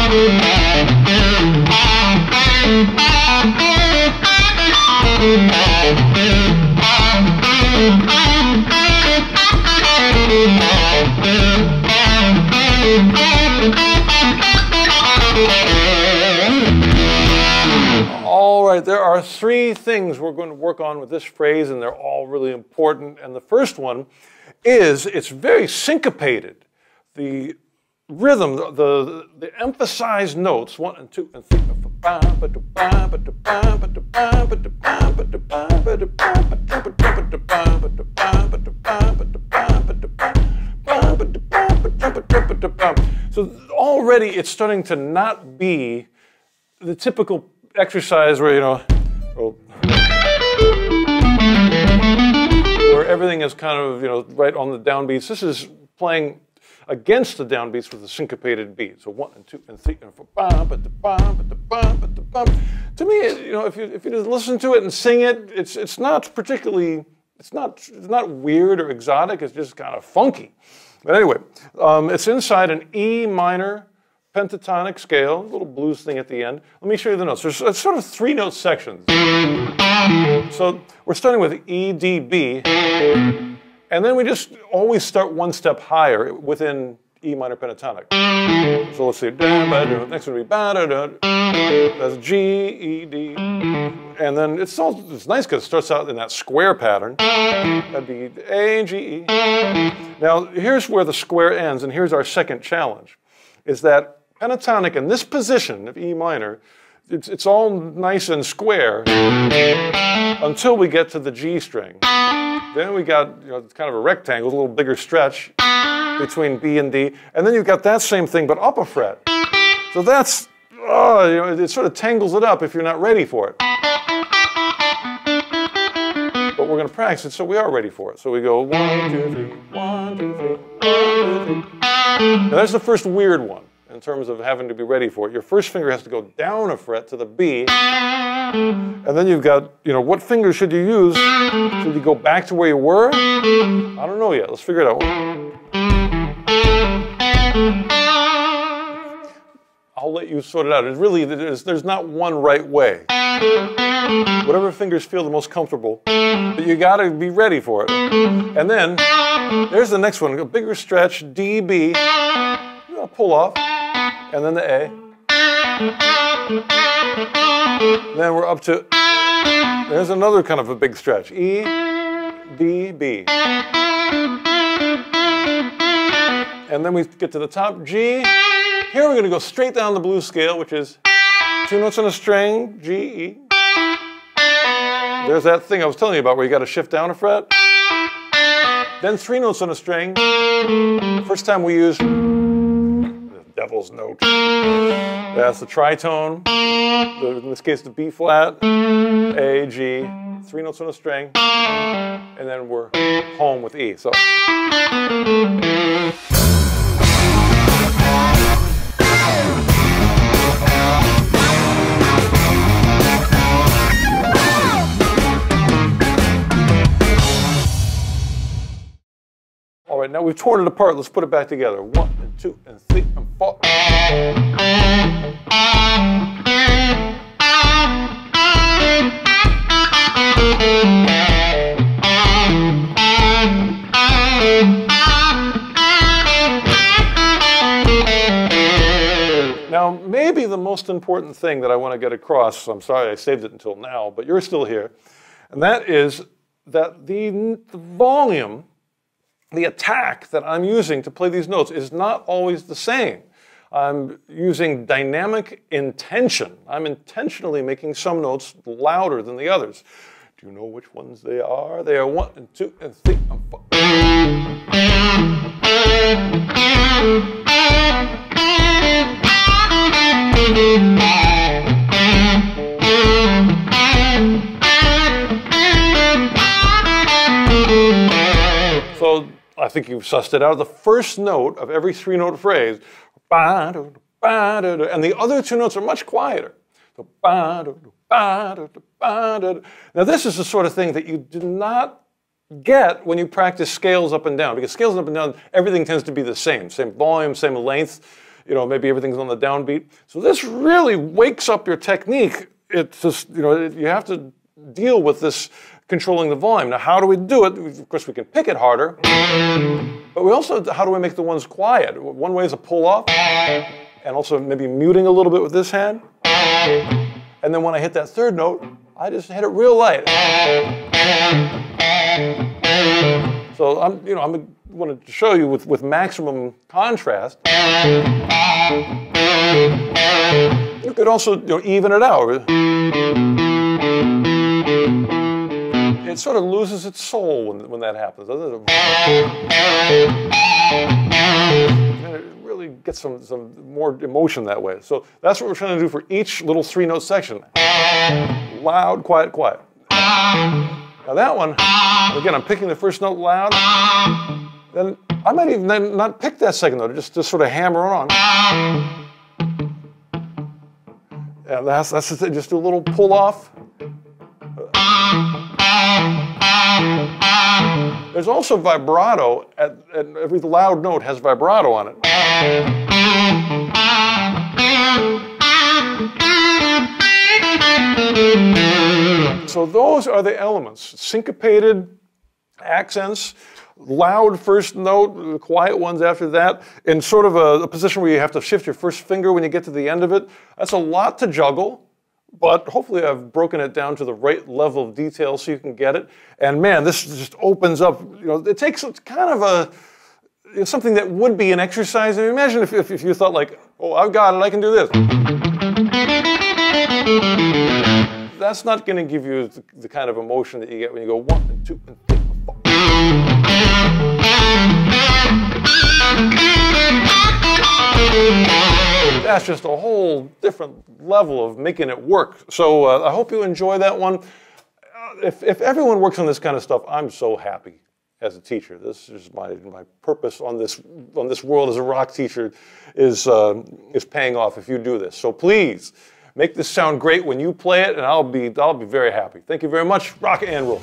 All right, there are three things we're going to work on with this phrase, and they're all really important. And the first one is it's very syncopated. The rhythm, the emphasized notes, 1 and 2 and 3, so already it's starting to not be the typical exercise where, you know, where everything is kind of, you know, right on the downbeats. This is playing against the downbeats with a syncopated beat. So 1 and 2 and 3 and 4. To me, you know, if you just listen to it and sing it, it's not particularly, it's not weird or exotic. It's just kind of funky. But anyway, it's inside an E minor pentatonic scale, a little blues thing at the end. Let me show you the notes. There's sort of 3-note sections. So we're starting with E, D, B, and then we just always start one step higher within E minor pentatonic. So let's see. Next one would be that's G, E, D, and then it's nice because it starts out in that square pattern. That'd be A, G, E. Now here's where the square ends, and here's our second challenge, is that pentatonic in this position of E minor, it's all nice and square until we get to the G string. Then we got, you know, it's kind of a rectangle, a little bigger stretch between B and D, and then you've got that same thing but up a fret. So that's, you know, it sort of tangles it up if you're not ready for it. But we're going to practice it so we are ready for it. So we go 1, 2, 3, 1, 2, 3, 1, 2, 3. Now that's the first weird one in terms of having to be ready for it. Your first finger has to go down a fret to the B, and then you've got, you know, what finger should you use? Should you go back to where you were? I don't know yet. Let's figure it out. I'll let you sort it out. It's really, there's not one right way. Whatever fingers feel the most comfortable, but you got to be ready for it. And then there's the next one, a bigger stretch, D, B, pull off, and then the A. And then we're up to, there's another kind of a big stretch, E, D, B. And then we get to the top, G. Here we're going to go straight down the blues scale, which is 2 notes on a string, G, E. There's that thing I was telling you about where you got to shift down a fret. Then 3 notes on a string. First time we use the devil's note. That's the tritone. In this case, the B flat, A, G, 3 notes on a string, and then we're home with E. So. All right, now we've torn it apart. Let's put it back together. 1 and 2 and 3 and 4. Now, maybe the most important thing that I want to get across, I'm sorry I saved it until now, but you're still here, and that is that the volume, the attack that I'm using to play these notes is not always the same. I'm using dynamic intention. I'm intentionally making some notes louder than the others. Do you know which ones they are? They are 1 and 2 and 3 and 4. So I think you've sussed it out. The first note of every 3-note phrase, and the other 2 notes are much quieter. So, now this is the sort of thing that you do not get when you practice scales up and down, because scales up and down, everything tends to be the same volume, same length. you know, maybe everything's on the downbeat. So this really wakes up your technique. It's just, you know, you have to deal with this controlling the volume. Now, how do we do it? Of course, we can pick it harder, but we also, how do we make the ones quiet? One way is a pull off, and also maybe muting a little bit with this hand. And then when I hit that third note, I just hit it real light. So I'm going to show you with maximum contrast. You could also, you know, even it out. It sort of loses its soul when that happens, doesn't it? And it really gets some more emotion that way. So that's what we're trying to do for each little 3-note section. Loud, quiet, quiet. Now that one, again, I'm picking the first note loud. Then I might even not pick that second note, just sort of hammer it on. And that's the thing, just do a little pull off. There's also vibrato, and every loud note has vibrato on it. So those are the elements: syncopated accents, loud first note, quiet ones after that, in sort of a position where you have to shift your first finger when you get to the end of it. That's a lot to juggle. But hopefully I've broken it down to the right level of detail so you can get it. And man, this just opens up, you know, it takes kind of something that would be an exercise. I mean, imagine if you thought like, oh, I've got it, I can do this. That's not going to give you the kind of emotion that you get when you go 1 and 2 and 3 and 4. That's just a whole different level of making it work. So I hope you enjoy that one. If everyone works on this kind of stuff, I'm so happy as a teacher. This is my purpose on this world as a rock teacher is paying off if you do this. So please make this sound great when you play it, and I'll be very happy. Thank you very much. Rock and roll.